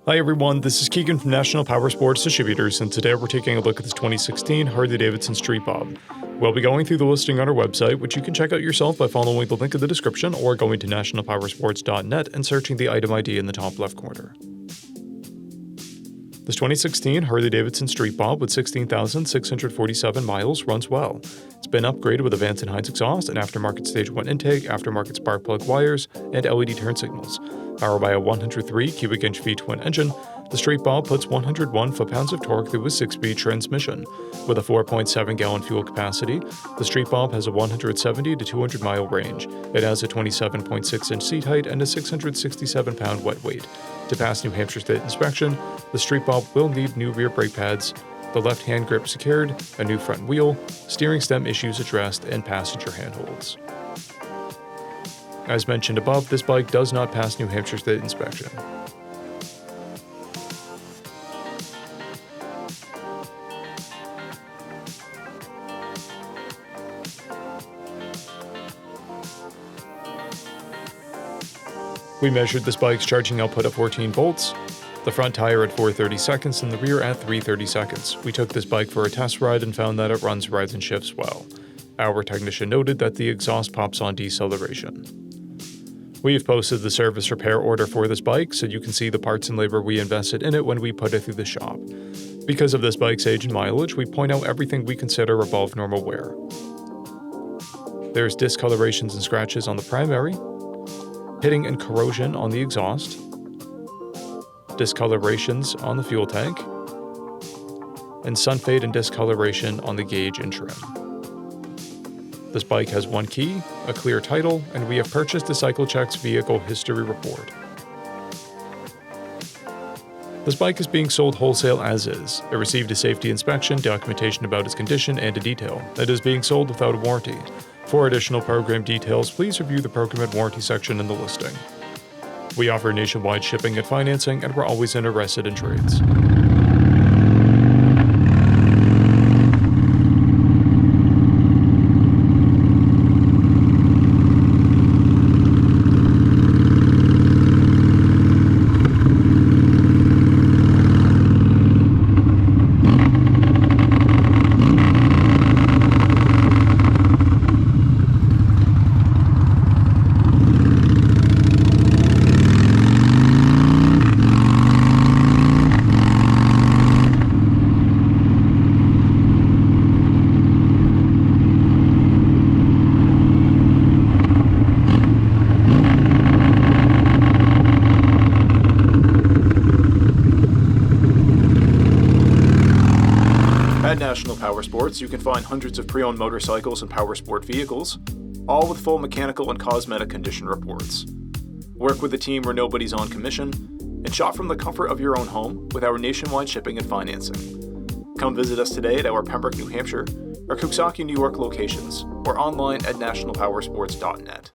Hi everyone, this is Keegan from National Powersports Distributors, and today we're taking a look at this 2016 Harley-Davidson Street Bob. We'll be going through the listing on our website, which you can check out yourself by following the link in the description or going to nationalpowersports.net and searching the item ID in the top left corner. This 2016 Harley-Davidson Street Bob with 16,647 miles runs well. It's been upgraded with a Vance & Hines exhaust, an aftermarket Stage 1 intake, aftermarket spark plug wires, and LED turn signals. Powered by a 103 cubic inch V-twin engine, the Street Bob puts 101 foot-pounds of torque through a 6-speed transmission. With a 4.7-gallon fuel capacity, the Street Bob has a 170 to 200-mile range. It has a 27.6-inch seat height and a 667-pound wet weight. To pass New Hampshire State inspection, the Street Bob will need new rear brake pads, the left-hand grip secured, a new front wheel, steering stem issues addressed, and passenger handholds. As mentioned above, this bike does not pass New Hampshire State inspection. We measured this bike's charging output at 14 volts, the front tire at 430 seconds, and the rear at 330 seconds. We took this bike for a test ride and found that it runs, rides, and shifts well. Our technician noted that the exhaust pops on deceleration. We have posted the service repair order for this bike so you can see the parts and labor we invested in it when we put it through the shop. Because of this bike's age and mileage, we point out everything we consider above normal wear. There's discolorations and scratches on the primary, pitting and corrosion on the exhaust, discolorations on the fuel tank, and sun fade and discoloration on the gauge and trim. This bike has one key, a clear title, and we have purchased a CycleCheck's vehicle history report. This bike is being sold wholesale as is. It received a safety inspection, documentation about its condition, and a detail. It is being sold without a warranty. For additional program details, please review the program and warranty section in the listing. We offer nationwide shipping and financing, and we're always interested in trades. At National Powersports, you can find hundreds of pre-owned motorcycles and powersport vehicles, all with full mechanical and cosmetic condition reports. Work with a team where nobody's on commission, and shop from the comfort of your own home with our nationwide shipping and financing. Come visit us today at our Pembroke, New Hampshire, or Coxsackie, New York locations, or online at nationalpowersports.net.